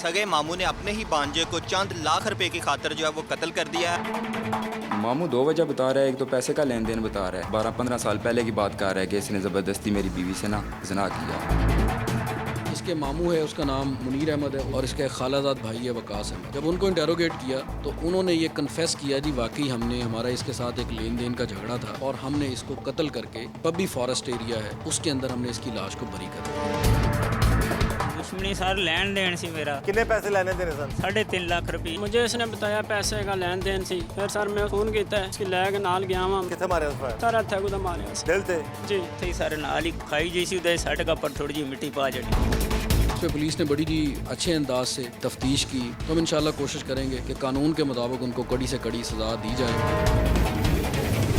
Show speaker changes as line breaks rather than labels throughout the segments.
सगे मामू ने अपने ही भांजे को चंद लाख रुपए की खातर जो है वो कत्ल कर दिया है।
मामू दो वजह बता रहा है, एक तो पैसे का लेन देन बता रहा है, 12-15 साल पहले की बात कर रहा है कि इसने ज़बरदस्ती मेरी बीवी से ना जना किया।
इसके मामू है, उसका नाम मुनीर अहमद है और इसका खालाजाद भाई है वकास अहमद। जब उनको इंटेरोगेट किया तो उन्होंने ये कन्फेस किया जी वाकई हमारा इसके साथ एक लेन देन का झगड़ा था और हमने इसको कत्ल करके पब्बी फॉरेस्ट एरिया है उसके अंदर हमने इसकी लाश को बरी कर दिया।
दुश्मनी सर लेन देन सी मेरा।
कितने पैसे लेने देने सन?
3.5 लाख रुपए।
मुझे इसने बताया पैसे का लेन देन सी, फिर सर मैं फोन किया इसकी लैग नाल गया वहां।
किथे मारे उस पर?
सर हथे को मारे
दिल ते
जी
थे सर नाल ही खाई जैसी उदय सट का पर थोड़ी जी मिट्टी पा जड़ी।
इस पर पुलिस ने बड़ी ही अच्छे अंदाज से तफ्तीश की, तो हम इंशाल्लाह कोशिश करेंगे कि कानून के मुताबिक उनको कड़ी से कड़ी सजा दी जाए।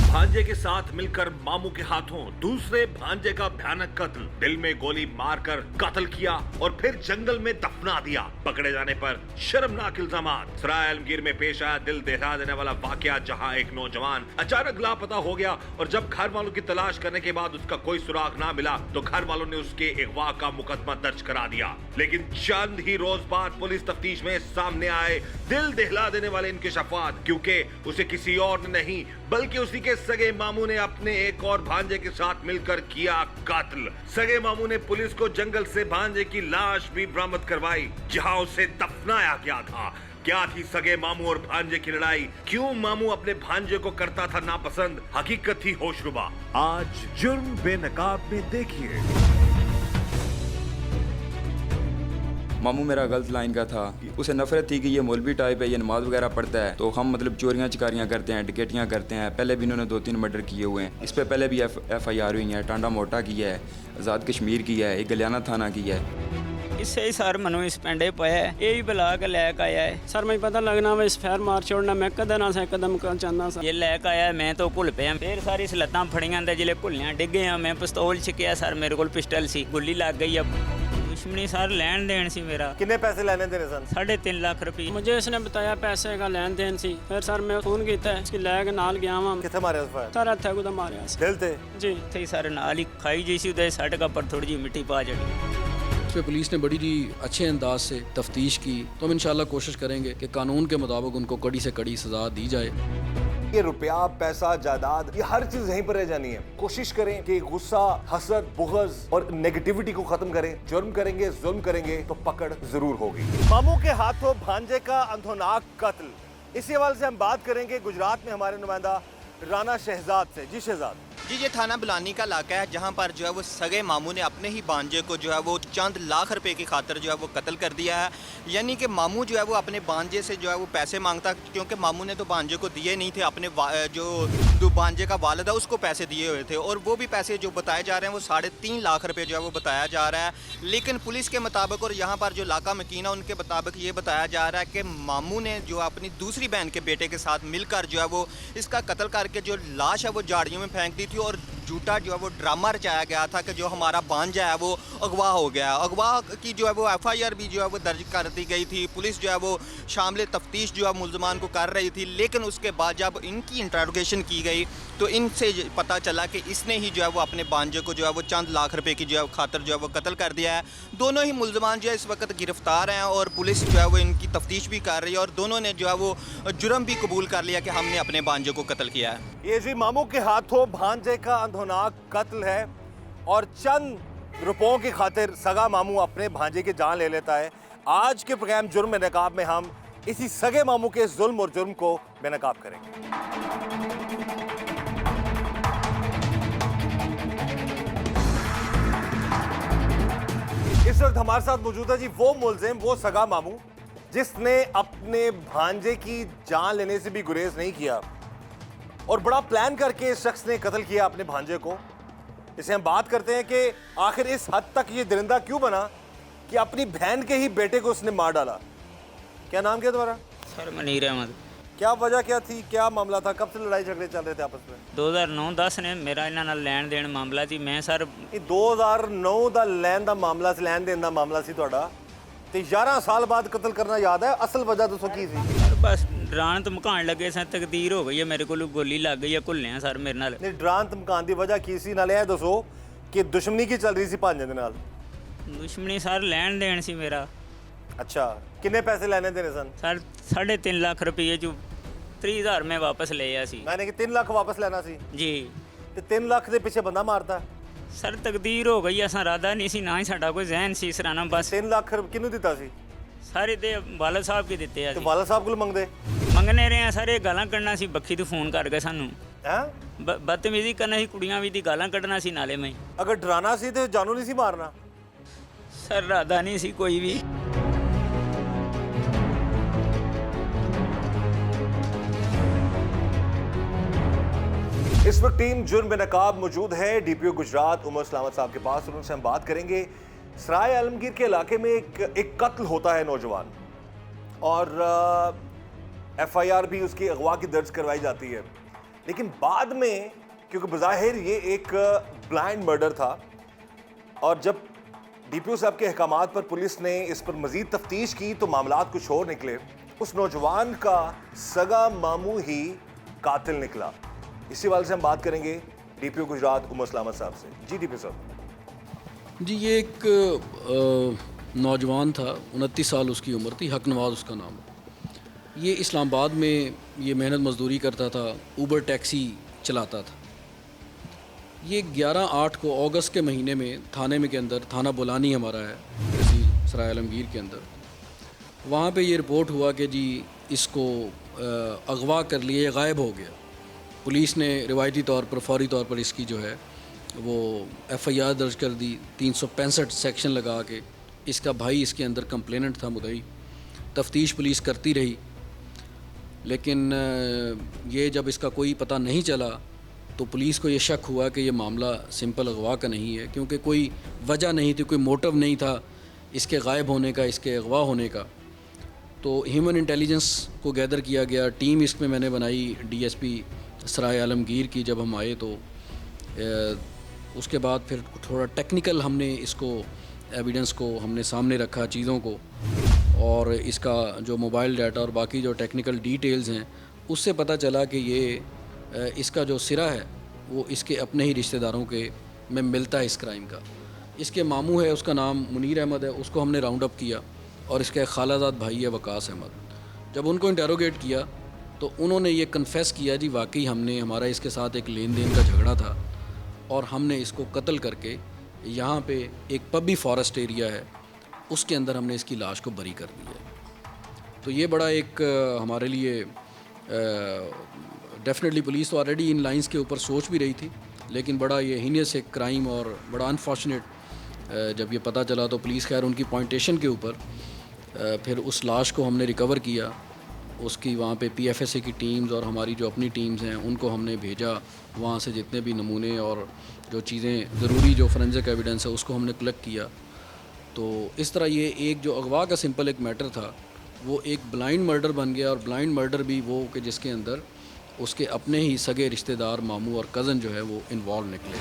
भांजे के साथ मिलकर मामू के हाथों दूसरे भांजे का भयानक कत्ल, दिल में गोली मारकर कत्ल किया और फिर जंगल में दफना दिया। पकड़े जाने पर शर्मनाक इल्जामात। सराय आलमगीर में पेश आया दिल दहला देने वाला वाकया, जहां एक नौजवान अचानक लापता हो गया और जब घर वालों की तलाश करने के बाद उसका कोई सुराग ना मिला तो घर वालों ने उसके अगवा का मुकदमा दर्ज करा दिया। लेकिन चंद ही रोज बाद पुलिस तफ्तीश में सामने आए दिल दहला देने वाले इंकिशाफात, क्योंकि उसे किसी और ने नहीं बल्कि उसी के सगे मामू ने अपने एक और भांजे के साथ मिलकर किया कत्ल। सगे मामू ने पुलिस को जंगल से भांजे की लाश भी बरामद करवाई जहां उसे दफनाया गया था। क्या थी सगे मामू और भांजे की लड़ाई? क्यों मामू अपने भांजे को करता था नापसंद? हकीकत थी होशरुबा। आज जुर्म बेनकाब में देखिए।
मामू मेरा गलत लाइन का था, उसे नफरत थी कि ये मौलवी टाइप है, ये नमाज वगैरह पढ़ता है, तो हम मतलब चोरियाँ चिकारियाँ करते हैं, डकैतियाँ करते हैं। पहले भी इन्होंने 2-3 मर्डर किए हुए हैं। इस पर पहले भी FIR हुई है, टांडा मोटा किया है, आज़ाद कश्मीर किया है, एक गलियाना थाना किया है।
इससे ही सर मनु इस पेंडे पाया है, ये भी बुला के लैक आया है।
सर मैं पता लगना वे इस फैर मार छोड़ना मैं कदे ना से कदम कर चाहना सा।
ये लैक आया मैं तो भुल पे फिर सारी इस लत्तां फड़ियां दे जिले भुलियां डिगे मैं पिस्तौल छिकिया सर, मेरे को पिस्टल सी, गोली लग गई। अब दुश्मनी सर लेन देन सी मेरा।
कितने पैसे लेने देने सन?
3.5 लाख रुपए।
मुझे इसने बताया पैसे का लेन देन सी, फिर सर मैं फोन किया इसकी लैग नाल गया वहां।
किथे मारे उस पर?
सर हथे को मारे
दिल ते
जी
थे सर नाल ही खाई जैसी उदय सट का पर थोड़ी जी मिट्टी पा जड़ी।
इस पर पुलिस ने बड़ी ही अच्छे अंदाज से तफ्तीश की, तो हम इंशाल्लाह कोशिश करेंगे कि कानून के मुताबिक उनको कड़ी से कड़ी सजा दी जाए।
ये रुपया, पैसा, जायदाद, ये हर चीज यहीं पर रह जानी है। कोशिश करें कि गुस्सा, हसद, बुग़्ज़ और नेगेटिविटी को खत्म करें। जुर्म करेंगे, जुल्म करेंगे तो पकड़ जरूर होगी। मामू के हाथों भांजे का अंधोनाक कत्ल, इसी हवाले से हम बात करेंगे गुजरात में हमारे नुमाइंदा राना शहजाद से। जी शहजाद
जी, ये थाना बुलानी का इलाका है जहाँ पर जो है वो सगे मामू ने अपने ही भांजे को जो है वो चंद लाख रुपए की खातर जो है वो कत्ल कर दिया है। यानी कि मामू जो है वो अपने भांजे से जो है वो पैसे मांगता, क्योंकि मामू ने तो भांजे को दिए नहीं थे, अपने जो भांजे का वालिद है उसको पैसे दिए हुए थे और वो भी पैसे जो बताए जा रहे हैं वो 3.5 लाख रुपए जो है वो बताया जा रहा है। लेकिन पुलिस के मुताबिक और यहाँ पर जो इलाका मकीन है उनके मुताबिक ये बताया जा रहा है कि मामू ने जो अपनी दूसरी बहन के बेटे के साथ मिलकर जो है वो इसका कत्ल करके जो लाश है वो झाड़ियों में फेंक दी थी और झूठा जो है वो ड्रामा रचाया गया था कि जो हमारा भांजा है वो अगवा हो गया। अगवा की जो है वो FIR भी जो है वो दर्ज कर दी गई थी। पुलिस जो है वो शामिल तफ्तीश जो है मुल्ज़मान को कर रही थी, लेकिन उसके बाद जब इनकी इंट्रोगेशन की गई तो इनसे पता चला कि इसने ही जो है वो अपने भांजे को जो है वो चंद लाख रुपए की जो है खातर जो है वो कत्ल कर दिया है। दोनों ही मुल्ज़मान जो है इस वक्त गिरफ्तार हैं और पुलिस जो है वो इनकी तफ्तीश भी कर रही है और दोनों ने जो है वो जुर्म भी कबूल कर लिया कि हमने अपने भांजे को कत्ल किया है।
ये जी मामू के हाथों भांजे का अंधोनाक कत्ल है और चंद रुपयों की खातिर सगा मामू अपने भांजे की जान ले लेता है। आज के प्रोग्राम जुर्म बेनकाब में हम इसी सगे मामू के जुल्म और जुर्म को बेनकाब करेंगे। इस वक्त हमारे साथ मौजूद है जी वो मुल्जिम, वो सगा मामू जिसने अपने भांजे की जान लेने से भी गुरेज नहीं किया और बड़ा प्लान करके इस शख्स ने कत्ल किया अपने भांजे को। इसे हम बात करते हैं कि आखिर इस हद तक ये दरिंदा क्यों बना कि अपनी बहन के ही बेटे को उसने मार डाला। क्या नाम क्या तुम्हारा?
सर मुनीर अहमद।
क्या वजह क्या थी, क्या मामला था, कब से लड़ाई झगड़े चल रहे थे आपस में?
2009-10 ने मेरा इन्हां नाल ਲੈਣ ਦੇਣ ਮਾਮਲਾ ਸੀ। मैं सर
2009 ਦਾ ਲੈਣ ਦਾ ਮਾਮਲਾ ਸੀ, ਲੈਣ ਦੇਣ ਦਾ ਮਾਮਲਾ ਸੀ ਤੁਹਾਡਾ ਤੇ 11 ਸਾਲ ਬਾਅਦ ਕਤਲ ਕਰਨਾ ਯਾਦ ਹੈ। ਅਸਲ ਵਜ੍ਹਾ ਦੱਸੋ ਕੀ ਸੀ?
सर बस ਡਰਾਣ ਧਮਕਾਉਣ ਲੱਗੇ ਸਾਂ, ਤਕਦੀਰ ਹੋ ਗਈ ਹੈ ਮੇਰੇ ਕੋਲ, ਗੋਲੀ ਲੱਗ ਗਈ ਹੈ, ਘੁੱਲਿਆ ਸਰ ਮੇਰੇ ਨਾਲ।
ਨਹੀਂ, ਡਰਾਣ ਧਮਕਾਉਣ ਦੀ ਵਜ੍ਹਾ ਕੀ ਸੀ? ਨਾਲੇ ਇਹ ਦੱਸੋ ਕਿ ਦੁਸ਼ਮਣੀ ਕੀ ਚੱਲ ਰਹੀ ਸੀ ਭਾਂਜੇ ਦੇ ਨਾਲ?
ਦੁਸ਼ਮਣੀ ਸਰ ਲੈਣ ਦੇਣ ਸੀ ਮੇਰਾ।
ਅੱਛਾ ਕਿੰਨੇ ਪੈਸੇ ਲੈਣੇ ਦੇਣੇ ਸਨ?
ਸਰ 3.5 ਲੱਖ ਰੁਪਏ ਚੋਂ 30,000 ਮੈਂ ਵਾਪਸ ਲਿਆ ਸੀ
ਮੈਨੇ ਕਿ 3 ਲੱਖ ਵਾਪਸ ਲੈਣਾ ਸੀ
ਜੀ।
ਤੇ 3 ਲੱਖ ਦੇ ਪਿੱਛੇ ਬੰਦਾ ਮਾਰਦਾ।
ਸਰ ਤਕਦੀਰ ਹੋ ਗਈ, ਅਸਾਂ ਇਰਾਦਾ ਨਹੀਂ ਸੀ, ਨਾ ਹੀ ਸਾਡਾ ਕੋਈ ਜ਼ਹਿਨ ਸੀ ਸਰਾਣਾ, ਬਸ
3 ਲੱਖ ਕਿਹਨੂੰ ਦਿੱਤਾ ਸੀ?
ਸਾਰੇ ਦੇ ਵਾਲਦ ਸਾਹਿਬ ਕੀ ਦਿੱਤੇ ਆ
ਤੇ
ਸੀ।
ਵਾਲਾ ਸਾਹਿਬ ਕੋਲ ਮੰਗਦੇ
ਮੰਗਨੇ ਰਹੇ ਆ ਸਾਰੇ, ਗਾਲਾਂ ਕੱਢਣਾ ਸੀ ਬੱਖੀ ਤੋਂ ਫੋਨ ਕਰਕੇ ਸਾਨੂੰ,
ਹੈ?
ਬਦਤਮੀਜ਼ੀ ਕਰਨਾ ਸੀ, ਕੁੜੀਆਂ ਵੀ ਦੀ ਗਾਲਾਂ ਕੱਢਣਾ ਸੀ ਨਾਲੇ ਮੈਂ।
ਅਗਰ ਡਰਾਣਾ ਸੀ ਤੇ ਜਾਨੂ ਨਹੀਂ ਸੀ ਮਾਰਨਾ।
ਸਰ ਇਰਾਦਾ ਨਹੀਂ ਸੀ ਕੋਈ ਵੀ।
इस वक्त टीम जुर्म बेनकाब मौजूद है डीपीओ गुजरात उमर सलामत साहब के पास, और उनसे हम बात करेंगे। सराय आलमगीर के इलाके में एक कत्ल होता है नौजवान, और एफआईआर भी उसकी अगवा की दर्ज करवाई जाती है, लेकिन बाद में क्योंकि बज़ाहिर ये एक ब्लाइंड मर्डर था, और जब डीपीओ साहब के अहकामात पर पुलिस ने इस पर मज़ीद तफ्तीश की तो मामलात कुछ और निकले। उस नौजवान का सगा मामू ही कातिल निकला। इसी वाले से हम बात करेंगे डीपीओ गुजरात उमर सलामत साहब से। जी डीपीओ साहब।
जी, ये एक नौजवान था, 29 साल उसकी उम्र थी, हक नवाज उसका नाम। ये इस्लामाबाद में ये मेहनत मजदूरी करता था, ऊबर टैक्सी चलाता था। ये 11/8 को अगस्त के महीने में थाने में के अंदर, थाना बुलानी हमारा है इसी सराय आलमगीर के अंदर, वहाँ पे ये रिपोर्ट हुआ कि जी इसको अगवा कर लिए, गायब हो गया। पुलिस ने रिवायती तौर पर, फौरी तौर पर इसकी जो है वो एफआईआर दर्ज कर दी, 365 सेक्शन लगा के। इसका भाई इसके अंदर कंप्लेनेंट था, मुद्दई। तफ्तीश पुलिस करती रही, लेकिन ये जब इसका कोई पता नहीं चला तो पुलिस को ये शक हुआ कि ये मामला सिंपल अगवा का नहीं है, क्योंकि कोई वजह नहीं थी, कोई मोटिव नहीं था इसके गायब होने का, इसके अगवा होने का। तो ह्यूमन इंटेलिजेंस को गैदर किया गया, टीम इसमें मैंने बनाई डीएसपी सराय आलमगीर की। जब हम आए तो उसके बाद फिर थोड़ा टेक्निकल हमने इसको, एविडेंस को हमने सामने रखा, चीज़ों को, और इसका जो मोबाइल डाटा और बाकी जो टेक्निकल डिटेल्स हैं उससे पता चला कि ये इसका जो सिरा है वो इसके अपने ही रिश्तेदारों के में मिलता है इस क्राइम का। इसके मामू है, उसका नाम मुनीर अहमद है, उसको हमने राउंड अप किया, और इसका एक खालाजाद भाई है वकास अहमद। जब उनको इंटेरोगेट किया तो उन्होंने ये कन्फेस किया जी वाकई हमारा इसके साथ एक लेन देन का झगड़ा था, और हमने इसको कत्ल करके यहाँ पे एक पब्बी फॉरेस्ट एरिया है उसके अंदर हमने इसकी लाश को बरी कर दिया है। तो ये बड़ा एक हमारे लिए डेफिनेटली पुलिस तो ऑलरेडी इन लाइंस के ऊपर सोच भी रही थी, लेकिन बड़ा ये हीनियस एक क्राइम और बड़ा अनफॉर्चुनेट जब ये पता चला तो पुलिस खैर उनकी पॉइंटेशन के ऊपर फिर उस लाश को हमने रिकवर किया। उसकी वहाँ पे पीएफएसए की टीम्स और हमारी जो अपनी टीम्स हैं उनको हमने भेजा, वहाँ से जितने भी नमूने और जो चीज़ें ज़रूरी जो फोरेंसिक एविडेंस है उसको हमने कलेक्ट किया। तो इस तरह ये एक जो अगवा का सिंपल एक मैटर था वो एक ब्लाइंड मर्डर बन गया, और ब्लाइंड मर्डर भी वो कि जिसके अंदर उसके अपने ही सगे रिश्तेदार, मामू और कज़न जो है वो इन्वॉल्व निकले।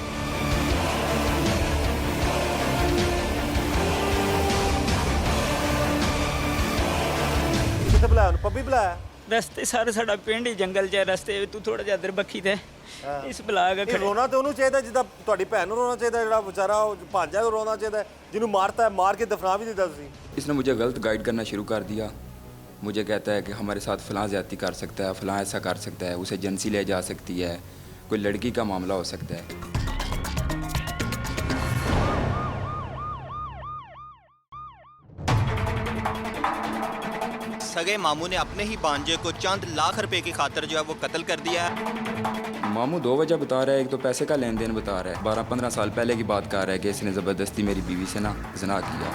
बुलाया पब्बी बुलाया
रस्ते सारे साडा पिंड ही जंगल च है, रस्ते तू थोड़ा जिहा इधर बखी ते इस बला के खड़े।
रोना तो ਉਹਨੂੰ ਚਾਹੀਦਾ ਜਿੱਦਾਂ ਤੁਹਾਡੀ ਭੈਣ ਨੂੰ ਰੋਣਾ ਚਾਹੀਦਾ, ਜਿਹੜਾ ਵਿਚਾਰਾ ਭਾਂਜਾ ਨੂੰ ਰੋਣਾ ਚਾਹੀਦਾ ਜਿਹਨੂੰ मारता है, मार के दफना भी देता ਸੀ।
इसने मुझे गलत गाइड करना शुरू कर दिया। मुझे कहता है कि हमारे साथ फ़लाँ ज़्यादती कर सकता है, फ़लाँ ऐसा कर सकता है, उसे एजेंसी ले जा सकती है, कोई लड़की का मामला हो सकता है।
सगे मामू ने अपने ही भांजे को चंद लाख रुपए की खातर जो है वो कत्ल कर दिया है।
मामू 2 वजह बता रहा है, एक तो पैसे का लेन देन बता रहा है, 12-15 साल पहले की बात कर रहा है कि इसने ज़बरदस्ती मेरी बीवी से ना जना किया।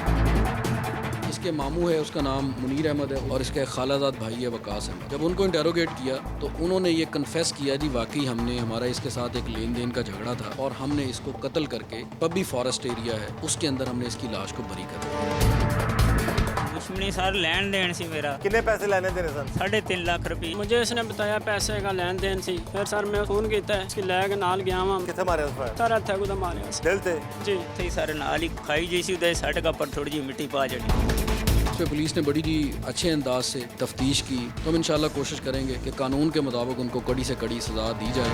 इसके मामू है, उसका नाम मुनीर अहमद है, और इसका एक खालाजाद भाई है वकास अहमद। जब उनको इंटेरोगेट किया तो उन्होंने ये कन्फेस किया जी वाकई हमारा इसके साथ एक लेन देन का झगड़ा था, और हमने इसको कत्ल करके पब्बी फॉरेस्ट एरिया है उसके अंदर हमने इसकी लाश को बरी कर दिया।
दुश्मनी सर लेन देन सी मेरा।
कितने पैसे लेने देने सन?
3.5 लाख रुपए।
मुझे इसने बताया पैसे का लेन देन सी, फिर सर मैं फोन किया, इसकी लैग नाल गया वहां।
किथे मारे उस पर?
सर हत्थे को मारे
दिल ते
जी।
थे सर नाल ही खाई जैसी उधर सट का पर थोड़ी जी मिट्टी पा जड़ी।
इस पर पुलिस ने बड़ी जी अच्छे अंदाज से तफ्तीश की, तो हम इंशाल्लाह कोशिश करेंगे कि कानून के मुताबिक उनको कड़ी से कड़ी सज़ा दी जाए।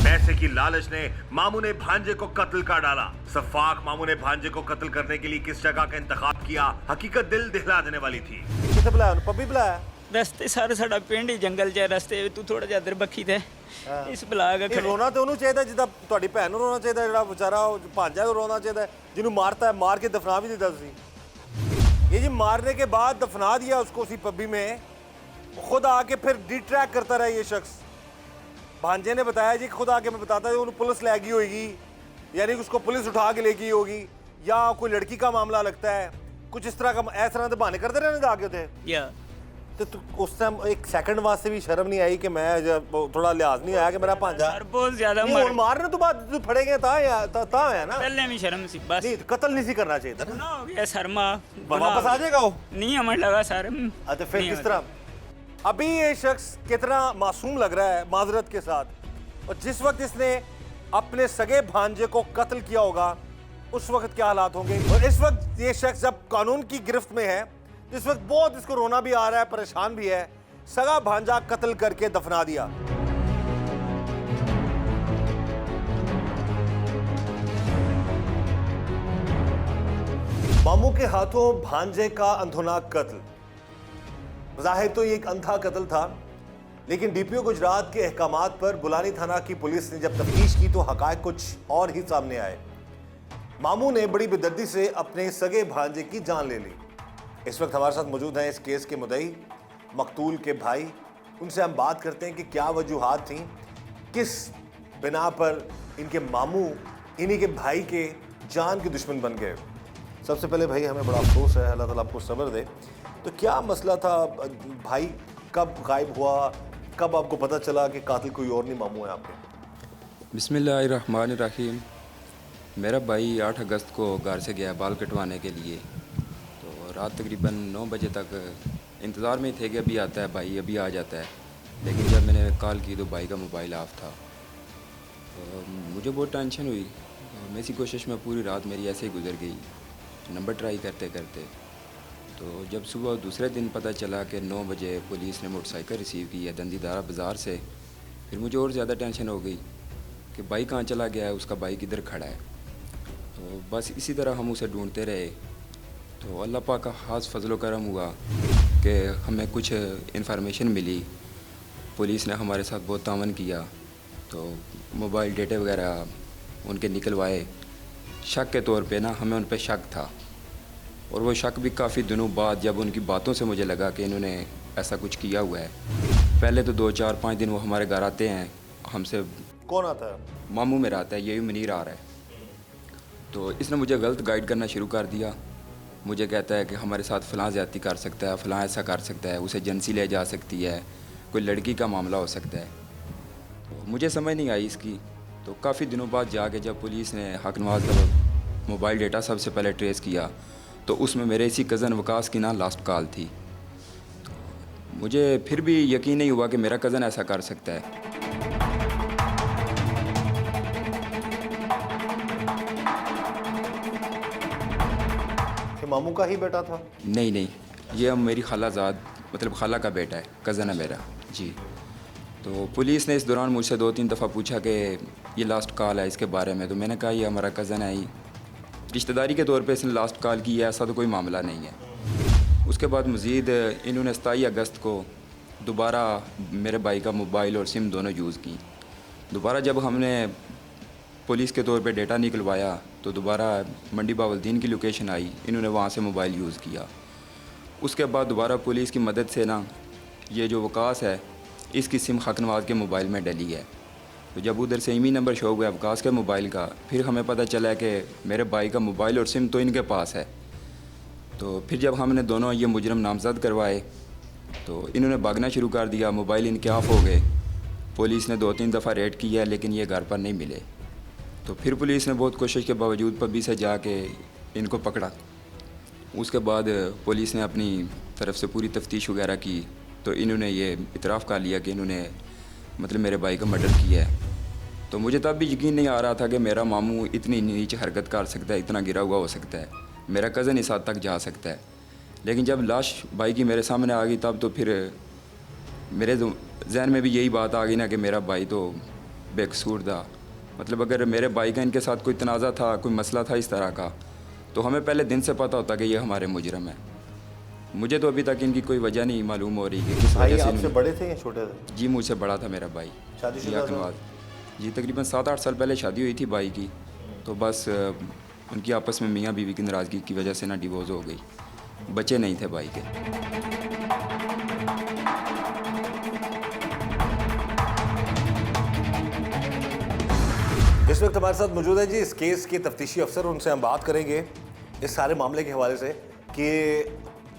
पैसे की लालच ने मामू ने भांजे को कत्ल कर डाला। सफाक मामू ने भांजे को कत्ल करने के लिए किस जगह का इंतखाब किया, हकीकत दिल दहला देने वाली थी।
किसे बुलाया? पब्बी बुलाया?
रस्ते सारे साडा पिंड ही जंगल च रस्ते तू थोड़ा जिहा इधर बखी ते इस ਬਲਾਗ
ਇਹ ਰੋਣਾ ਤੇ ਉਹਨੂੰ ਚਾਹੀਦਾ ਜਿੱਦਾਂ ਤੁਹਾਡੀ ਭੈਣ ਨੂੰ ਰੋਣਾ ਚਾਹੀਦਾ, ਜਿਹੜਾ ਵਿਚਾਰਾ ਉਹ ਭਾਂਜਾ ਨੂੰ ਰੋਣਾ ਚਾਹੀਦਾ ਜਿਹਨੂੰ ਮਾਰਤਾ है, मार के दफना भी देता सी। ये जी मारने के बाद दफना दिया उसको उसी पब्बी में, खुद आके फिर डिट्रैक करता रहा ये शख्स। भांजे ने बताया जी खुद आके मैं बताता हूँ पुलिस ले गई होगी, यानी उसको पुलिस उठा के ले गई होगी, या कोई लड़की का मामला लगता है, कुछ इस तरह का इस तरह के बहाने करते रहने आगे थे।
या
तो उस टाइम एक सेकंड वास्ते भी शर्म नहीं आई कि मैं थोड़ा लिहाज नहीं आया कि मेरा भांजा
सर बहुत ज्यादा
नहीं, और मारने तो बाद जो फड़ेंगे ता है ना,
पहले भी शर्म सी बस
नहीं कत्ल नहीं सी करना चाहिए था ना।
ना हो गया शर्मा
वापस आ जाएगा वो।
नहीं हमें लगा सर
अच्छा फिर किस तरह? अभी ये शख्स कितना मासूम लग रहा है माजरत के साथ, और जिस वक्त इसने अपने सगे भांजे को कत्ल किया होगा उस वक्त क्या हालात होंगे। और इस वक्त ये शख्स जब कानून की गिरफ्त में है, इस वक्त बहुत इसको रोना भी आ रहा है, परेशान भी है। सगा भांजा कत्ल करके दफना दिया। मामू के हाथों भांजे का अंधोनाक कत्ल। जाहिर तो ये एक अंधा कत्ल था, लेकिन डीपीओ गुजरात के अहकामात पर बुलानी थाना की पुलिस ने जब तफ्तीश की तो हकायक कुछ और ही सामने आए। मामू ने बड़ी बेदर्दी से अपने सगे भांजे की जान ले ली। इस वक्त हमारे साथ मौजूद हैं इस केस के मुद्दई, मकतूल के भाई। उनसे हम बात करते हैं कि क्या वजूहात थी, किस बिना पर इनके मामू इन्हीं के भाई के जान के दुश्मन बन गए। सबसे पहले भाई हमें बड़ा अफसोस है, अल्लाह ताला आपको सब्र दे। तो क्या मसला था भाई, कब गायब हुआ, कब आपको पता चला कि कातिल कोई और नहीं मामू है आपके?
बिस्मिल्लाहिर्रहमानिर्रहीम। मेरा भाई 8 अगस्त को घर से गया बाल कटवाने के लिए, तो रात तकरीबन 9 बजे तक इंतज़ार में थे कि अभी आता है भाई, अभी आ जाता है। लेकिन जब मैंने कॉल की तो भाई का मोबाइल ऑफ था। तो मुझे बहुत टेंशन हुई। मैं इसी कोशिश में पूरी रात मेरी ऐसे ही गुजर गई, नंबर ट्राई करते करते। तो जब सुबह दूसरे दिन पता चला कि 9 बजे पुलिस ने मोटरसाइकिल रिसीव की है दंदीदारा बाज़ार से, फिर मुझे और ज़्यादा टेंशन हो गई कि भाई कहाँ चला गया है, उसका भाई किधर खड़ा है। तो बस इसी तरह हम उसे ढूंढते रहे। तो अल्लाह पाक का खास फजलो करम हुआ कि हमें कुछ इन्फॉर्मेशन मिली, पुलिस ने हमारे साथ बहुत तावन किया। तो मोबाइल डेटे वगैरह उनके निकलवाए। शक के तौर पे ना हमें उन पे शक था, और वो शक भी काफ़ी दिनों बाद जब उनकी बातों से मुझे लगा कि इन्होंने ऐसा कुछ किया हुआ है। पहले तो 2 4 5 दिन वो हमारे घर आते हैं हमसे।
कौन आता है?
मामू मेरा आता है, यही मुनीर आ रहा है। तो इसने मुझे गलत गाइड करना शुरू कर दिया। मुझे कहता है कि हमारे साथ फ़लाँ ज़्यादती कर सकता है, फ़लाँ ऐसा कर सकता है, उसे एजेंसी ले जा सकती है, कोई लड़की का मामला हो सकता है। तो मुझे समझ नहीं आई इसकी। तो काफ़ी दिनों बाद जाके जब पुलिस ने हक नवाज का मोबाइल डेटा सबसे पहले ट्रेस किया, तो उसमें मेरे इसी कज़न वकास की ना लास्ट कॉल थी। तो मुझे फिर भी यकीन नहीं हुआ कि मेरा कज़न ऐसा कर सकता है।
मामू का ही बेटा था?
नहीं नहीं, ये मेरी खालाजाद मतलब खाला का बेटा है, कज़न है मेरा जी। तो पुलिस ने इस दौरान मुझसे 2-3 दफ़ा पूछा कि ये लास्ट कॉल है इसके बारे में। तो मैंने कहा ये हमारा कज़न है, ही रिश्तेदारी के तौर पे इसने लास्ट कॉल की है, ऐसा तो कोई मामला नहीं है। उसके बाद मज़ीद इन्होंने 27 अगस्त को दोबारा मेरे भाई का मोबाइल और सिम दोनों यूज़ की। दोबारा जब हमने पुलिस के तौर पे डेटा निकलवाया तो दोबारा मंडी बावलदीन की लोकेशन आई, इन्होंने वहाँ से मोबाइल यूज़ किया। उसके बाद दोबारा पुलिस की मदद से ना ये जो वकास है इसकी सिम हक नवाज के मोबाइल में डली है। तो जब उधर से इमी नंबर शो हुआ वकास के मोबाइल का, फिर हमें पता चला कि मेरे भाई का मोबाइल और सिम तो इनके पास है। तो फिर जब हमने दोनों ये मुजरम नामजद करवाए तो इन्होंने भागना शुरू कर दिया, मोबाइल इनके ऑफ हो गए। पुलिस ने 2-3 दफ़ा रेड किया लेकिन ये घर पर नहीं मिले। तो फिर पुलिस ने बहुत कोशिश के बावजूद पब्बी से जाके इनको पकड़ा। उसके बाद पुलिस ने अपनी तरफ से पूरी तफ्तीश वगैरह की, तो इन्होंने ये इतराफ़ कर लिया कि इन्होंने मतलब मेरे भाई का मर्डर किया है। तो मुझे तब भी यकीन नहीं आ रहा था कि मेरा मामू इतनी नीच हरकत कर सकता है, इतना गिरा हुआ हो सकता है, मेरा कज़न इस हद तक जा सकता है। लेकिन जब लाश भाई की मेरे सामने आ गई तब तो फिर मेरे जहन में भी यही बात आ गई ना कि मेरा भाई तो बेकसूर था। मतलब अगर मेरे भाई का इनके साथ कोई तनाज़ा था, कोई मसला था इस तरह का, तो हमें पहले दिन से पता होता कि ये हमारे मुजरम है। मुझे तो अभी तक इनकी कोई वजह नहीं मालूम हो रही कि किस
भाई
वजह से
आपसे बड़े थे या छोटे थे?
जी मुझसे बड़ा था मेरा भाई।
शादीशुदा था?
नवाज जी तकरीबन 7-8 साल पहले शादी हुई थी भाई की, तो बस उनकी आपस में मियाँ बीवी की नाराज़गी की वजह से ना डिवोर्स हो गई। बच्चे नहीं थे भाई के।
इस वक्त हमारे साथ मौजूद है जी इस केस के तफ्तीशी अफसर, उनसे हम बात करेंगे इस सारे मामले के हवाले से कि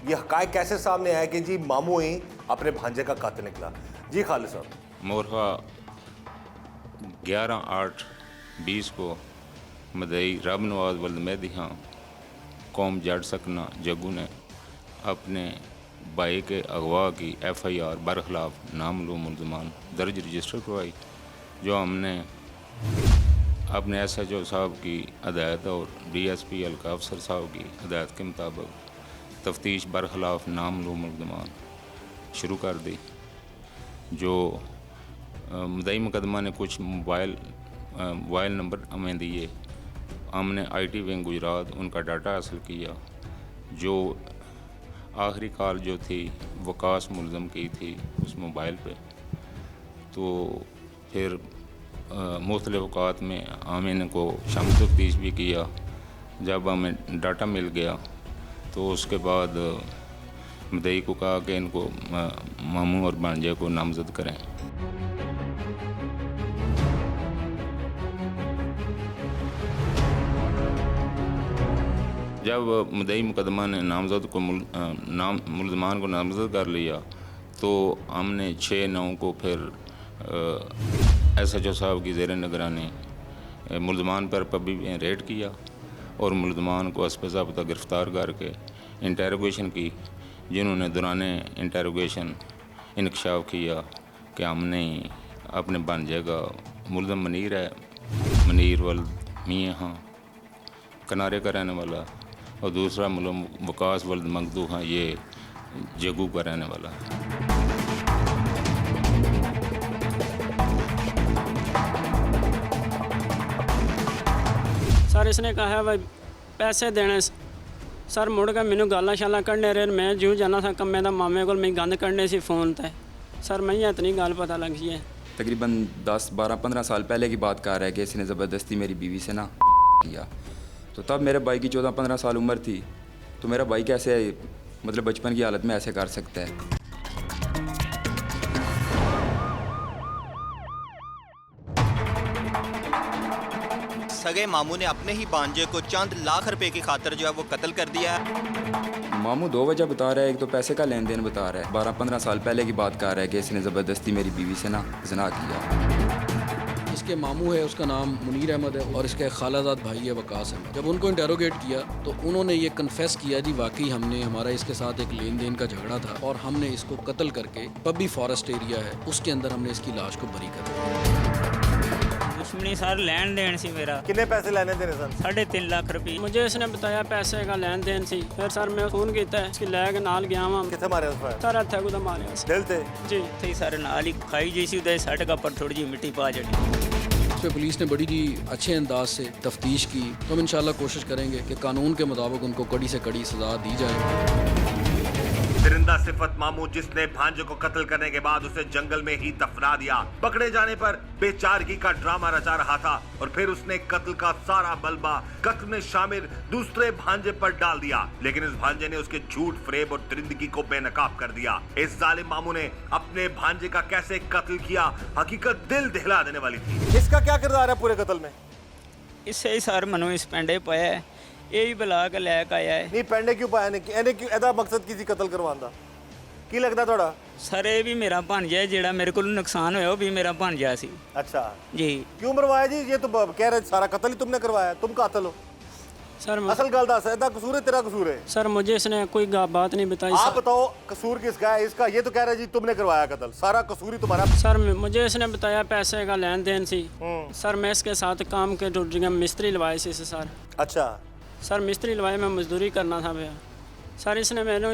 ये हकायक कैसे सामने आया कि जी मामू ही अपने भांजे का कातिल निकला। जी खालिद साहब।
मोरहा 11/8/20 को मदई रब नवाज वल्द मेहदी हाँ कौम जड़ सकना जग्गू ने अपने भाई के अगवा की FIR बरखिलाफ नामलूम मुल्ज़मान दर्ज रजिस्टर करवाई, जो हमने अपने SHO साहब की हदायत और DSP हल्का अफसर साहब की हदायत के मुताबिक तफ्तीश बरखिलाफ नामलूम मुल्ज़मान शुरू कर दी। जो मुद्दई मुकदमा ने कुछ मोबाइल नंबर हमें दिए, हमने IT विंग गुजरात उनका डाटा हासिल किया। जो आखिरी कॉल जो थी वकास मुल्ज़म की थी उस मोबाइल पे, तो फिर मुख्तलिफ़ औक़ात में हमने को शामिल तफ्तीश भी किया। जब हमें डाटा मिल गया तो उसके बाद मुद्दई को कहा कि इनको मामू और भांजे को नामज़द करें। जब मुद्दई मुकदमा ने नामज़द को मुल्ज़मान को नामज़द कर लिया, तो हमने 6/9 को फिर SHO साहब की ज़ेर निगरानी मुल्ज़मान पर पब्बी रेड किया और मुल्ज़मान को हस्ब ज़ाब्ता गिरफ़्तार करके इंटरोगेशन की, जिन्होंने दौरान इंटरोगेशन इंकशाफ किया कि हमने अपने भांजे का मुल्ज़म मनीर है, मनीर वल्द मियाँ हाँ किनारे का रहने वाला, और दूसरा मुल्ज़म वकास वल्द मगदू हाँ ये जग्गू का रहने वाला है।
सर इसने कहा है भाई पैसे देने सर मुड़ के मैनू गाला शाला कढ़ने रहे, मैं जूँ जाना था कम्मे दा मामे को मैं गंद कढ़ने सी फ़ोन ते सर मैं इतनी गल पता लग गई है।
तकरीबन 10-12-15 साल पहले की बात कर रहा है कि इसने ज़बरदस्ती मेरी बीवी से ना किया, तो तब मेरे भाई की 14-15 साल उम्र थी। तो मेरा भाई कैसे मतलब बचपन की हालत में ऐसे कर सकता है।
सगे मामू ने अपने ही भांजे को चंद लाख रुपए की खातिर जो है वो कत्ल कर दिया है।
मामू 2 वजह बता रहा है, एक तो पैसे का लेन देन बता रहा है। 12-15 साल पहले की बात कर रहा है कि इसने ज़बरदस्ती मेरी बीवी से ना ज़िना किया।
इसके मामू है, उसका नाम मुनीर अहमद है, और इसका खालाजाद भाई है वकास अहमद। जब उनको इंटेरोगेट किया तो उन्होंने ये कन्फेस किया जी वाकई हमारा इसके साथ एक लेन देन का झगड़ा था और हमने इसको कत्ल करके पब्बी फॉरेस्ट एरिया है उसके अंदर हमने इसकी लाश को बरी कर दिया।
दुश्मनी सर लेन देन सी मेरा
कितने पैसे लेने देने सर?
3.5 लाख रुपये।
मुझे इसने बताया पैसे का लेन देन सी, फिर सर मैं फ़ोन किया इसकी लैग नाल गया वहाँ
कितने मारे उस पर?
सर हत्या को मारे
दिल थे
जी
थे सर नाल ही खाई जैसी उदय सट का पर थोड़ी जी मिट्टी पा जड़ी।
इस पर पुलिस ने बड़ी ही अच्छे अंदाज से तफ्तीश की, तो हम इंशाल्लाह कोशिश करेंगे कि कानून के मुताबिक उनको कड़ी से कड़ी सज़ा दी जाए।
दरिंदा सिफत मामू जिसने भांजे को कत्ल करने के बाद उसे जंगल में ही दफना दिया, पकड़े जाने पर बेचारगी का ड्रामा रचा रहा था और फिर उसने कत्ल का सारा बलबा कत्ल में शामिल दूसरे भांजे पर डाल दिया। लेकिन इस भांजे ने उसके झूठ फरेब और दरिंदगी को बेनकाब कर दिया। इस जालिम मामू ने अपने भांजे का कैसे कत्ल किया, हकीकत दिल दहला देने वाली थी।
इसका क्या किरदार है पूरे कत्ल में?
इससे ही सर मनु इस पेंडे पाया है, यही बुला के लैक आया है।
नहीं पेंडे क्यों पाया नहीं? ਇਹਨੇ क्यों ਇਹਦਾ ਮਕਸਦ ਕੀ ਸੀ ਕਤਲ ਕਰਵਾਉਣ ਦਾ? ਕੀ ਲੱਗਦਾ ਤੁਹਾਡਾ?
सर ये भी मेरा भांजा है, जेड़ा मेरे को नुकसान होया वो भी मेरा भांजा सी
अच्छा
जी।
क्यों मरवाया जी? ये तो कह रहे सारा कत्ल ही तुमने करवाया, तुम कातिल हो।
सर
असल गल दस, ਇਹਦਾ कसूर है तेरा कसूर है?
सर मुझे इसने कोई बात नहीं बताई
आप बताओ कसूर किसका है इसका? ये तो कह रहा है जी तुमने करवाया कत्ल, सारा कसूर ही तुम्हारा।
सर मुझे इसने बताया पैसे का लेन देन सी, सर मैं इसके साथ काम के जो मिस्त्री लवाए सी सर।
अच्छा
सर मिस्त्री लवाए में मजदूरी करना था भैया। सर इसने मैंने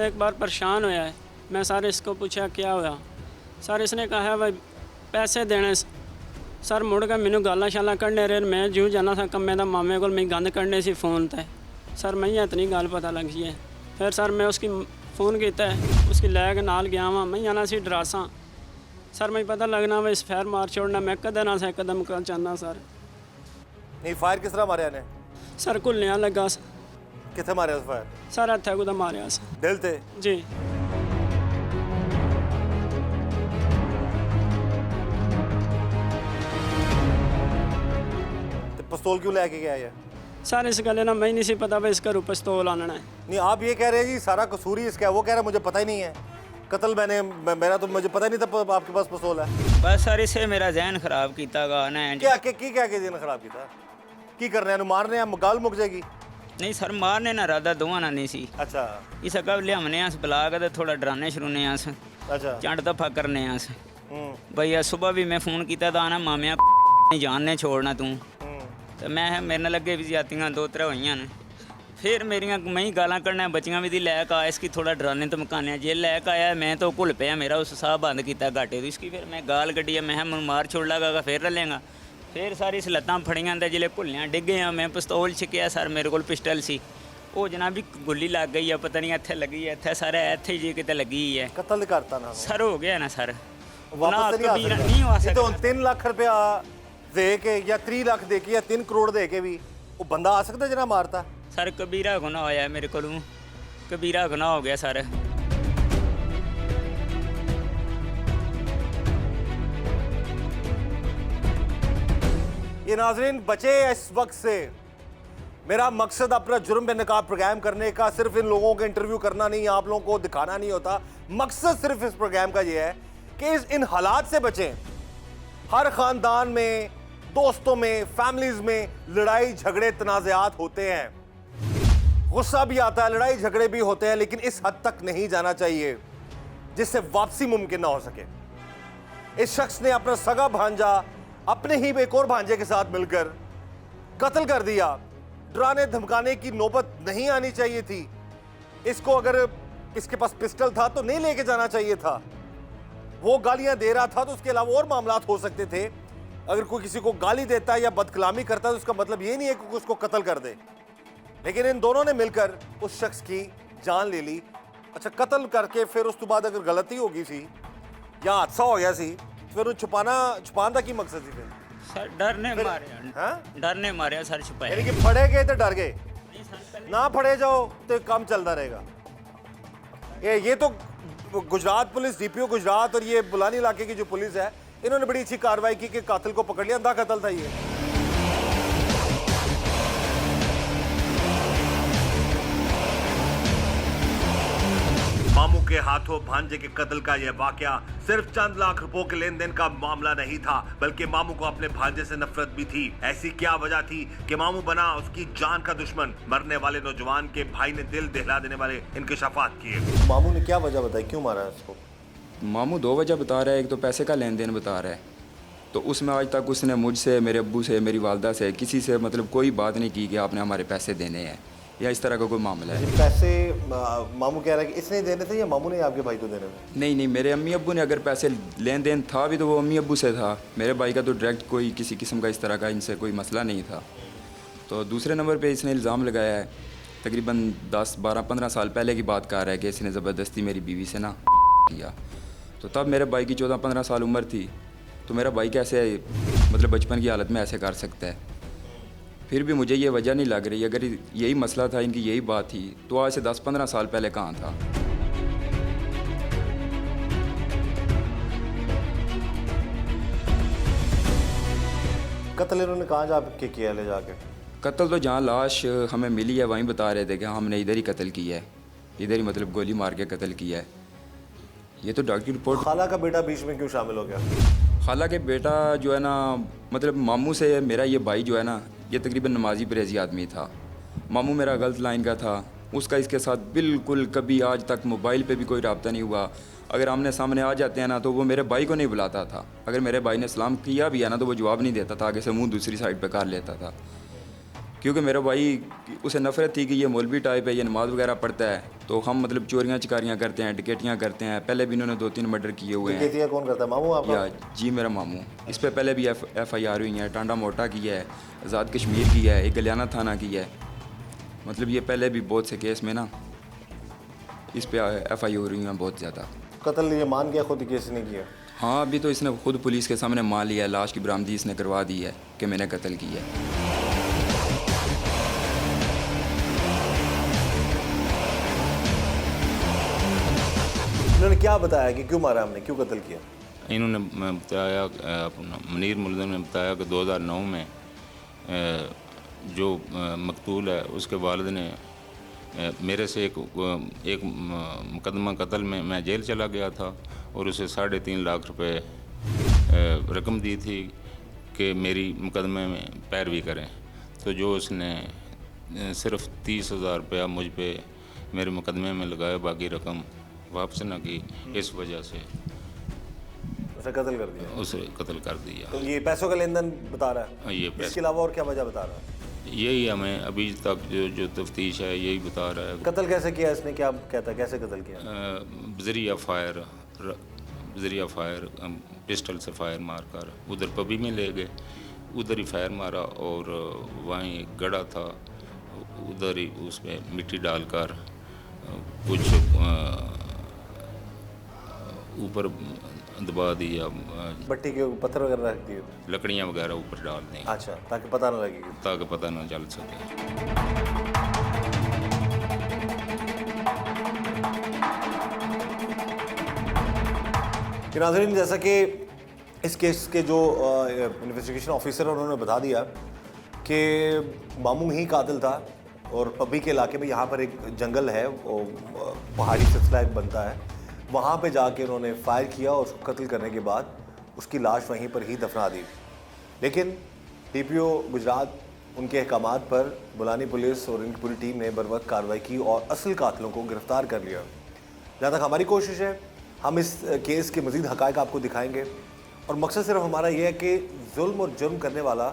एक बार परेशान होया है, मैं सर इसको पूछा क्या होया, सर इसने कहा है भाई पैसे देने ਸਰ ਮੁੜ ਕੇ ਮੈਨੂੰ ਗਾਲਾਂ ਸ਼ਾਲਾਂ ਕੱਢਣੇ ਰਹੇ ਮੈਂ ਜਿਉਂ ਜਾਣਾ ਸਾਂ ਕੰਮੇ ਦਾ ਮਾਮੇ ਕੋਲ ਮੈਂ ਗੰਦ ਕੱਢਣੇ ਸੀ ਫੋਨ ਤੇ ਸਰ ਮੈਂ ਇਤਨੀ ਗੱਲ ਪਤਾ ਲੱਗੀ ਹੈ ਫਿਰ ਸਰ ਮੈਂ ਉਸकी फ़ोन ਕੀਤਾ ਉਸकी ਲੈ ਕੇ ਨਾਲ ਗਿਆ ਵਾਂ ਮੈਂ ਆਣਾ ਸੀ ਡਰਾਸਾਂ ਸਰ ਮੈਂ ਪਤਾ ਲੱਗਣਾ ਵਾ ਇਸ ਫੈਰ ਮਾਰ ਛੋੜਨਾ ਮੈਂ ਕਦੇ ਨਾ ਸੇ ਕਦਮ ਕਰ ਚਾਹਨਾ ਸਰ
नहीं फायर किस तरह मारे ने
ਸਰ ਘੁੱਲਿਆਂ ਲੱਗਾ ਸੀ
किथे मारे उस फायर
ਸਰ ਹੱਥਾਂ ਕੋ ਮਾਰਿਆ ਸੀ
दिल ते
ਜੀ
ते पिस्तौल क्यों लेके गया ये
सर इस गले ना मैं नहीं सी पता भाई इसका रूप पिस्तौल आना है
नहीं आप ये कह रहे हैं जी सारा कसूर ही इसका है वो कह रहा है मुझे पता ही नहीं है कत्ल मेरा तो मुझे पता ही नहीं था आपके पास पिस्तौल है
बस सर इसे मेरा जहन खराब किया गा ना
क्या क्या के दिन खराब किया की कर रहे हैं मारने हैं गाल मुक जाएगी
नहीं सर मारने ना राधा दोवां ना नहीं सी
अच्छा
इस अगा लियावने अस बुला के थोड़ा डराने छुड़ने अस
अच्छा
चंड दफा करने अस
हम्म
भैया सुबह भी मैं फ़ोन किया था ना मामिया नहीं जानने छोड़ना तू तो मैं मेरे लगे भी जातियाँ 2-3 हुई ने फिर मेरिया मैं ही गालां कढ़ना बच्चियां भी दी लैक आया इसकी थोड़ा डराने धमकाने जे लैक आया मैं तो घुल पाया मेरा उस साह बंद किया घाटे तो इसकी फिर मैं गाल कड्डी मैं मार छोड़ लगा फिर रलेगा फिर सारी लत्तां फड़ियां ते जिले घुलियां डिगे मैं पिस्तौल छिकिया सर मेरे को पिस्टल सी वो जनाब भी गोली लग गई है पता नहीं इत्थे लगी है इत्थे सारे इत्थे जी किते लगी है
कत्ल करता ना
सर हो गया ना सर
वापस
नहीं आ
ये तो
सकता
3 लाख रुपया दे के या 3 लाख दे के या 3 करोड़ दे के भी वो बंदा आ सकता जना मारता
सर कबीरा गुनाह होया मेरे को कबीरा गुनाह हो गया सर
ये नाजरीन बचे इस वक्त से मेरा मकसद अपना जुर्म बेनकाब प्रोग्राम करने का सिर्फ इन लोगों के इंटरव्यू करना नहीं आप लोगों को दिखाना नहीं होता मकसद सिर्फ इस प्रोग्राम का ये है कि इन हालात से बचें हर खानदान में दोस्तों में फैमिलीज में लड़ाई झगड़े तनाज़ात होते हैं गुस्सा भी आता है लड़ाई झगड़े भी होते हैं लेकिन इस हद तक नहीं जाना चाहिए जिससे वापसी मुमकिन ना हो सके इस शख्स ने अपना सगा भांजा अपने ही एक और भांजे के साथ मिलकर कत्ल कर दिया डराने धमकाने की नौबत नहीं आनी चाहिए थी इसको अगर इसके पास पिस्टल था तो नहीं लेके जाना चाहिए था वो गालियां दे रहा था तो उसके अलावा और मामलात हो सकते थे अगर कोई किसी को गाली देता है या बदकलामी करता है तो उसका मतलब ये नहीं है कि उसको कत्ल कर दे लेकिन इन दोनों ने मिलकर उस शख्स की जान ले ली अच्छा कत्ल करके फिर उस तो बाद अगर गलती हो गई सी या हादसा हो गया सी फिर वो छुपाना की मकसद थी फिर
सर डरने मारे
हाँ?
डरने मारे सर छुपाया
यानी कि फड़े गए तो डर गए ना फड़े जाओ तो काम चलता रहेगा ये तो गुजरात पुलिस डीपीओ गुजरात और ये बुलानी इलाके की जो पुलिस है इन्होंने बड़ी अच्छी कार्रवाई की कि कातिल को पकड़ लिया अंधा कत्ल था ये
मामू के हाथों भांजे के कत्ल का यह वाकया सिर्फ चंद लाख रुपयों के लेन देन का मामला नहीं था बल्कि मामू को अपने भांजे से नफरत भी थी ऐसी क्या वजह थी कि मामू बना उसकी जान का दुश्मन मरने वाले नौजवान के भाई ने दिल दहला देने वाले इंकशाफात किए
मामू ने क्या वजह बताई क्यों मारा उसको
मामू 2 वजह बता रहा है एक तो पैसे का लेन देन बता रहा है तो उसमें आज तक उसने मुझसे मेरे अब्बू से मेरी वालदा से किसी से मतलब कोई बात नहीं की कि आपने हमारे पैसे देने हैं या इस तरह का कोई मामला है
पैसे मामू कह रहा है कि इसने देने थे या मामू ने आपके भाई को देने थे
नहीं मेरे अम्मी अब्बू ने अगर पैसे लेन देन था भी तो वो अम्मी अब्बू से था मेरे भाई का तो डायरेक्ट कोई किसी किस्म का इस तरह का इनसे कोई मसला नहीं था तो दूसरे नंबर पे इसने इल्ज़ाम लगाया है तकरीबन 10-12-15 साल पहले की बात कर रहा है कि इसने ज़बरदस्ती मेरी बीवी से ना किया तो तब मेरे भाई की 14-15 साल उम्र थी तो मेरा भाई कैसे मतलब बचपन की हालत में ऐसे कर सकता है फिर भी मुझे ये वजह नहीं लग रही अगर यही मसला था इनकी यही बात थी तो आज से 10-15 साल पहले कहाँ था
कत्ल इन्होंने कहाँ जाके किया ले जाके
कत्ल तो जहाँ लाश हमें मिली है वहीं बता रहे थे कि हमने इधर ही कत्ल किया है इधर ही मतलब गोली मार के कत्ल किया है ये तो डॉक्टर की रिपोर्ट
खाला का बेटा बीच में क्यों शामिल हो गया
खाला के बेटा जो है ना मतलब मामू से मेरा ये भाई जो है ना ये तकरीबन नमाजी परहेज़ी आदमी था मामू मेरा गलत लाइन का था उसका इसके साथ बिल्कुल कभी आज तक मोबाइल पे भी कोई रब्ता नहीं हुआ अगर आमने सामने आ जाते हैं ना तो वो मेरे भाई को नहीं बुलाता था अगर मेरे भाई ने सलाम किया भी है ना तो वो जवाब नहीं देता था आगे से मुंह दूसरी साइड पे कर लेता था क्योंकि मेरा भाई उसे नफ़रत थी कि ये मौलवी टाइप है, ये नमाज वगैरह पढ़ता है, तो हम मतलब चोरियाँ चकारियाँ करते हैं, डकैतियाँ करते हैं। पहले भी इन्होंने 2-3 मर्डर किए हुए हैं।
डकैतियाँ कौन करता है, मामू आपका?
या जी मेरा मामू। इस पे पहले भी FIR हुई है, टांडा मोटा की है, आज़ाद कश्मीर की है, एक गलियाना थाना की है। मतलब ये पहले भी बहुत से केस में ना इस पे FIR हुई हैं बहुत ज़्यादा।
कत्ल ये मान गया खुद, केस नहीं किया?
हाँ, अभी तो इसने खुद पुलिस के सामने मान लिया है, लाश की बरामदी इसने करवा दी है कि मैंने कत्ल किया है।
इन्होंने क्या बताया कि क्यों मारा हमने, क्यों कत्ल किया?
इन्होंने बताया, अपना मुनीर मुल्ज़िम ने बताया कि 2009 में जो मकतूल है उसके वालिद ने मेरे से एक मुकदमा कत्ल में मैं जेल चला गया था और उसे 3.5 लाख रुपए रकम दी थी कि मेरी मुकदमे में पैरवी करें। तो जो उसने सिर्फ 30,000 रुपया मुझ पे मेरे मुकदमे में लगाया, बाकी रकम वापस न की, इस वजह से
उसे कत्ल कर दिया।
उसे कत्ल कर दिया।
तो ये पैसों का लेन देन बता रहा है,
ये
इसके
पैसे
अलावा और क्या वजह बता रहा है?
यही हमें अभी तक जो तफ्तीश है यही बता रहा है।
कत्ल कैसे किया इसने, क्या कहता है, कैसे कत्ल किया?
ज़रिया फायर पिस्टल से फायर मारकर उधर पबी में ले गए, उधर ही फायर मारा और वहीं गड़ा था, उधर ही उसमें मिट्टी डालकर कुछ ऊपर दबा दिया,
भट्टी के पत्थर वगैरह रख दिए,
लकड़ियाँ वगैरह ऊपर डाल दी
अच्छा, ताकि पता न लगे।
ताकि पता न चल सके।
कि नाज़रीन, जैसा कि इस केस के जो इन्वेस्टिगेशन ऑफिसर उन्होंने बता दिया कि मामू ही कातिल था और पब्बी के इलाके में यहाँ पर एक जंगल है, वो पहाड़ी सिलसिला एक बनता है, वहाँ पे जाके उन्होंने फायर किया और उसको कत्ल करने के बाद उसकी लाश वहीं पर ही दफना दी। लेकिन DPO गुजरात उनके अहकामात पर बुलानी पुलिस और इनकी पूरी टीम ने बरवक्त कार्रवाई की और असल कातिलों को गिरफ्तार कर लिया। जहाँ तक हमारी कोशिश है, हम इस केस के मज़ीद हक़ाइक़ आपको दिखाएंगे और मकसद सिर्फ हमारा ये है कि जुल्म और जुर्म करने वाला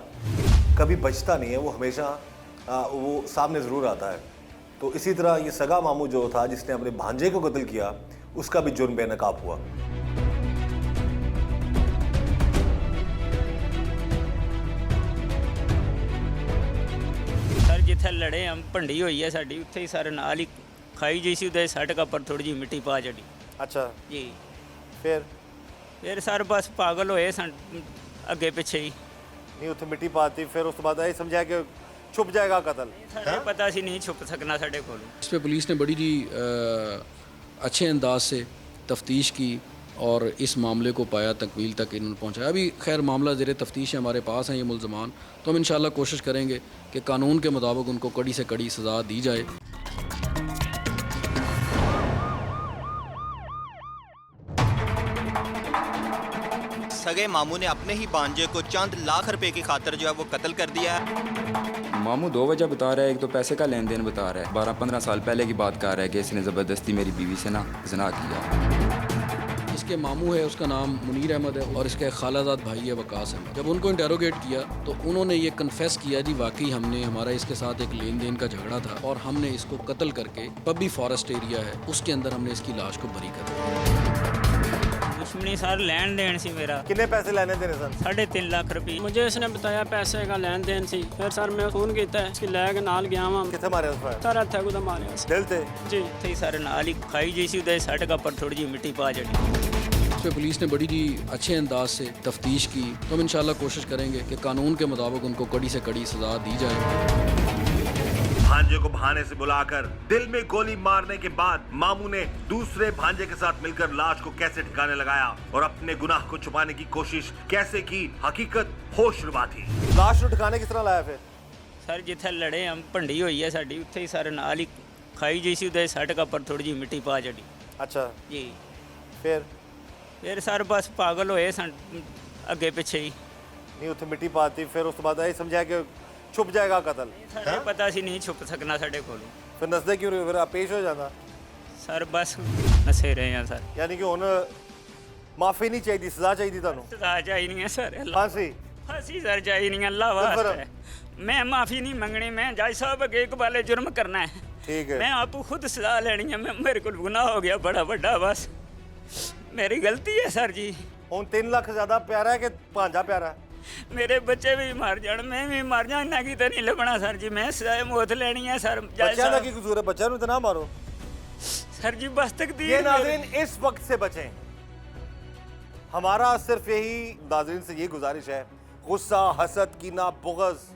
कभी बचता नहीं है, वो हमेशा वो सामने ज़रूर आता है। तो इसी तरह ये सगा मामू जो था जिसने अपने भांजे को कत्ल किया, उसका भी जुर्म बेनकाब हुआ।
सर जिथे लड़े हम भंडी हुई है साड़ी, उत्थे ही सारे नाल ही खाई जी सी, उधर सड़क पर थोड़ी जी मिट्टी पा चढ़ी
अच्छा,
जी।
फिर
सर बस पागल होए सन अगे पिछे ही
नहीं, उत्थे मिट्टी पाती, फिर उस बाद ये समझा कि छुप जाएगा कत्ल।
साढ़े पता सी नहीं छुप सकना साढ़े को।
इस पर पुलिस ने बड़ी जी अच्छे अंदाज से तफ्तीश की और इस मामले को पाया, तकमील तक इन्होंने पहुंचाया। अभी खैर मामला ज़ेर तफ्तीश है, हमारे पास हैं ये मुल्ज़मान, तो हम इंशाल्लाह कोशिश करेंगे कि कानून के मुताबिक उनको कड़ी से कड़ी सज़ा दी जाए।
सगे मामू ने अपने ही भांजे को चंद लाख रुपए की खातर जो है वो कत्ल कर दिया है।
मामू 2 वजह बता रहा है। एक तो पैसे का लेन देन बता रहा है, 12-15 साल पहले की बात कर रहा है कि इसने ज़बरदस्ती मेरी बीवी से ना ज़िना किया।
इसके मामू है, उसका नाम मुनीर अहमद है और इसका एक खालाजाद भाई है वकास अहमद। जब उनको इंटेरोगेट किया तो उन्होंने ये कन्फेस किया जी वाकई हमारा इसके साथ एक लेन देन का झगड़ा था और हमने इसको कत्ल करके पब्बी फॉरेस्ट एरिया है उसके अंदर हमने इसकी लाश को बरी कर दिया।
दुश्मनी सर लेन देन सी मेरा।
कितने पैसे लेने देने सर?
3.5 लाख रुपये।
मुझे इसने बताया पैसे का लेन देन सी, फिर सर मैं फोन किया इसकी लैग नाल गया वहाँ
कितने मारे उस पर?
सर हत्या को मारे
दिल थे
जी।
उत्थे ही सारे नाल ही खाई जी सी, उधर सड़क पर थोड़ी जी मिट्टी पा चढ़ी।
इस पर पुलिस ने बड़ी जी अच्छे अंदाज से तफ्तीश की, तो हम इंशाल्लाह कोशिश करेंगे कि कानून के मुताबिक उनको कड़ी से कड़ी सज़ा दी जाए।
भांजे को बहाने से बुलाकर दिल में गोली मारने के बाद मामू ने दूसरे भांजे के साथ मिलकर लाश को कैसे ठिकाने लगाया और अपने गुनाह को छुपाने की कोशिश कैसे की, हकीकत होशरुबा थी।
लाश को ठिकाने किस तरह लाया? फिर
सर जिथे लड़े हम भंडी हुई है साड़ी, उत्थे ही सारे नाल ही खाई जी सी, उधर सड़क पर थोड़ी जी मिट्टी पा चढ़ी
अच्छा,
जी।
फिर
सर बस पागल होए सन अगे पिछे ही
नहीं, उत्थे मिट्टी पाती, फिर उस बाद ये समझा कि छुप जाएगा कत्ल।
साढ़े पता सी नहीं छुप सकना साढ़े को।
फिर नसदे क्यों रहे? फिर आप पेश हो जाता।
सर बस नसे रहे हैं सर।
यानी कि हुण माफी नहीं चाहिए, सजा चाहिए ਤੁਹਾਨੂੰ?
सजा चाहिए नहीं है सर।
फांसी?
फांसी सर चाहिए नहीं, अल्लाह वास्ते मैं माफ़ी नहीं मंगनी, मैं जज साहब अगे वाले जुर्म करना है,
ठीक है।
मैं आपको खुद सजा लेनी है, मैं मेरे को गुनाह हो गया बड़ा बड़ा, बस मेरी गलती है सर जी।
ਹੁਣ 3 ਲੱਖ ਜ਼ਿਆਦਾ ਪਿਆਰਾ ਹੈ ਕਿ ਭਾਂਜਾ ਪਿਆਰਾ ਹੈ?
मेरे बच्चे भी मर जान, मैं भी मर जा, इन्ना की तो नहीं लभना सर जी, मैं सजा मौत लेनी है सर। जज
ਬੱਚਿਆਂ ਦਾ
साहब
ਕੀ ਕਸੂਰ ਹੈ? ਬੱਚਿਆਂ ਨੂੰ ਤਾਂ ਨਾ ਮਾਰੋ।
सर जी बस तकदीर
ये नाज़रीन इस वक्त से बचें। हमारा सिर्फ यही नाज़रीन से ये गुजारिश है, गुस्सा, हसद, कीना, बुग़्ज़,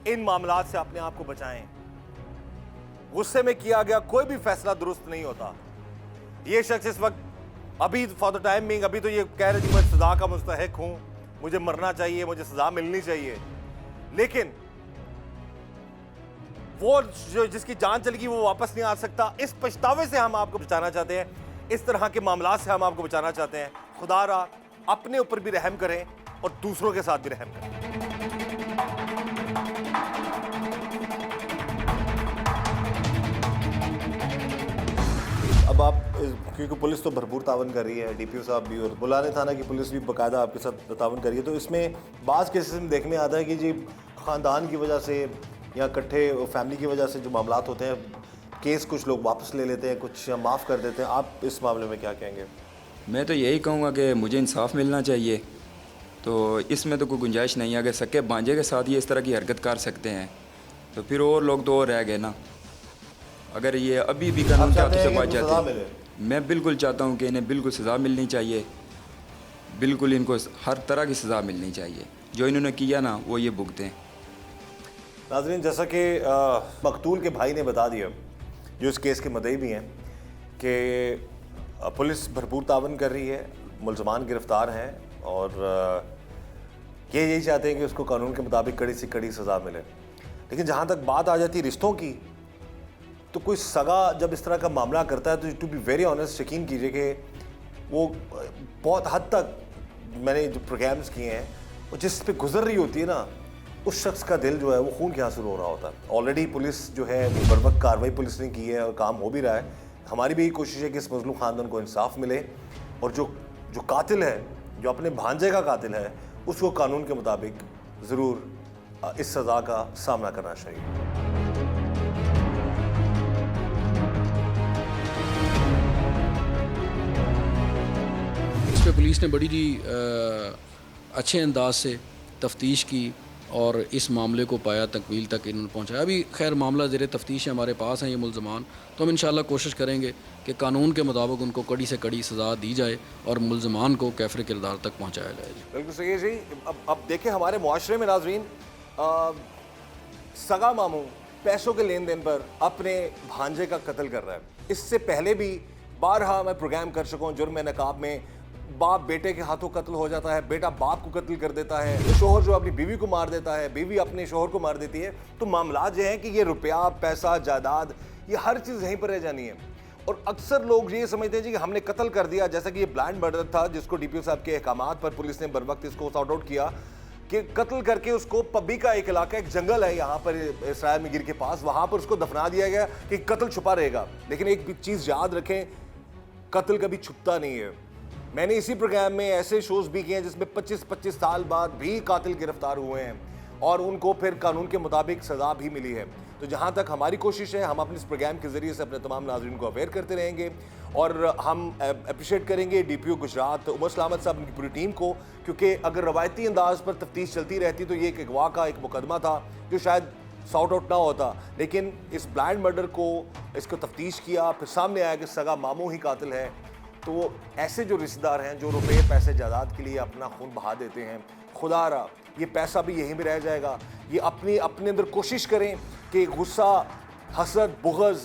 इन मामलात से अपने आप को बचाएं। गुस्से में किया गया कोई भी फैसला दुरुस्त नहीं होता। ये शख्स इस वक्त अभी फॉर द टाइम बिंग अभी तो ये कह रहे जी मैं सजा का मुस्तहिक हूं, मुझे मरना चाहिए, मुझे सजा मिलनी चाहिए, लेकिन वो जो जिसकी जान चली गई वो वापस नहीं आ सकता। इस पछतावे से हम आपको बचाना चाहते हैं, इस तरह के मामलात से हम आपको बचाना चाहते हैं। खुदा रा अपने ऊपर भी रहम करें और दूसरों के साथ भी रहम करें। अब आप क्योंकि पुलिस तो भरपूर तावन कर रही है, डीपीओ साहब भी और बुलाने थाना की पुलिस भी बाकायदा आपके साथ तावन कर रही है, तो इसमें बाज़ केसेस में देखने आता है कि जी ख़ानदान की वजह से या इकट्ठे फैमिली की वजह से जो मामलात होते हैं, केस कुछ लोग वापस ले लेते हैं, कुछ माफ़ कर देते हैं। आप इस मामले में क्या कहेंगे?
मैं तो यही कहूँगा कि मुझे इंसाफ मिलना चाहिए, तो इसमें तो कोई गुंजाइश नहीं है। अगर सके भांजे के साथ ये इस तरह की हरकत कर सकते हैं तो फिर और लोग तो और रह गए ना। अगर ये अभी भी कानून के हाथों से बच जाते हैं, मैं बिल्कुल चाहता हूँ कि इन्हें बिल्कुल सज़ा मिलनी चाहिए, बिल्कुल इनको हर तरह की सज़ा मिलनी चाहिए। जो इन्होंने किया ना वो ये भुगतें।
नाज़रीन, जैसा कि मकतूल के भाई ने बता दिया, जो इस केस के मुद्दई भी हैं, कि पुलिस भरपूर तावन कर रही है, मुलज़मान गिरफ़्तार हैं और ये यही चाहते हैं कि उसको कानून के मुताबिक कड़ी से कड़ी सज़ा मिले। लेकिन जहाँ तक बात आ जाती है रिश्तों की, तो कोई सगा जब इस तरह का मामला करता है तो टू बी वेरी ऑनेस्ट यकीन कीजिए कि वो बहुत हद तक मैंने जो प्रोग्राम्स किए हैं वो जिस पे गुजर रही होती है ना, उस शख्स का दिल जो है वो खून के आंसू रो रहा होता है। ऑलरेडी पुलिस जो है वो बर वक्त कार्रवाई पुलिस ने की है और काम हो भी रहा है। हमारी भी यही कोशिश है कि इस मजलूम ख़ानदान को इंसाफ मिले और जो कातिल है, जो अपने भांजे का कातिल है, उसको कानून के मुताबिक ज़रूर इस सज़ा का सामना करना चाहिए।
इस पर पुलिस ने बड़ी ही अच्छे अंदाज से तफ्तीश की और इस मामले को पाया, तकमील तक इन्होंने पहुंचाया। अभी खैर मामला ज़ेर तफ्तीश है, हमारे पास हैं ये मुलज़मान, तो हम इंशाल्लाह कोशिश करेंगे कि कानून के मुताबिक उनको कड़ी से कड़ी सज़ा दी जाए और मुलज़मान को कैफ़र किरदार तक पहुंचाया जाए।
बिल्कुल सही है जी। अब देखें हमारे मुआशरे में नाज़रीन, सगा मामू पैसों के लेन देन पर अपने भांजे का कत्ल कर रहा है। इससे पहले भी बारहा मैं प्रोग्राम कर चुका हूँ जुर्म नकाब में। बाप बेटे के हाथों कत्ल हो जाता है, बेटा बाप को कत्ल कर देता है, शोहर जो अपनी बीवी को मार देता है, बीवी अपने शोहर को मार देती है। तो मामला जो है कि ये रुपया, पैसा, जायदाद, ये हर चीज़ यहीं पर रह जानी है। और अक्सर लोग ये समझते हैं जी कि हमने कत्ल कर दिया, जैसा कि ये ब्लाइंड मर्डर था जिसको डीपीओ साहब के अहकामात पर पुलिस ने बर वक्त इसको सॉर्ट आउट किया कि कत्ल करके उसको पब्बी का एक इलाका, एक जंगल है यहाँ पर इसराइल में गिर के पास, वहाँ पर उसको दफना दिया गया कि कत्ल छुपा रहेगा। लेकिन एक चीज़ याद रखें, कत्ल कभी छुपता नहीं है। मैंने इसी प्रोग्राम में ऐसे शोज भी किए हैं जिसमें 25-25 साल बाद भी कातिल गिरफ्तार हुए हैं और उनको फिर कानून के मुताबिक सज़ा भी मिली है। तो जहाँ तक हमारी कोशिश है, हम अपने इस प्रोग्राम के ज़रिए से अपने तमाम नाज़रीन को अवेयर करते रहेंगे और हम अप्रिशिएट करेंगे डीपीओ गुजरात उमर सलामत साहब की पूरी टीम को, क्योंकि अगर रवायती अंदाज पर तफ्तीश चलती रहती तो ये एक अगवा का एक मुकदमा था जो शायद सॉर्ट आउट ना होता। लेकिन इस ब्लाइंड मर्डर को, इसको तफ्तीश किया, फिर सामने आया कि सगा मामू ही कातिल है। तो ऐसे जो रिश्तेदार हैं जो रुपये पैसे जायदाद के लिए अपना खून बहा देते हैं, खुदा रा ये पैसा भी यहीं में रह जाएगा। ये अपने अंदर कोशिश करें कि गुस्सा, हसद, बुग़्ज़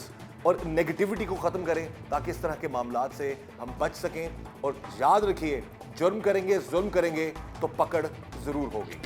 और नेगेटिविटी को ख़त्म करें ताकि इस तरह के मामलात से हम बच सकें। और याद रखिए, जुर्म करेंगे, जुल्म करेंगे तो पकड़ ज़रूर होगी।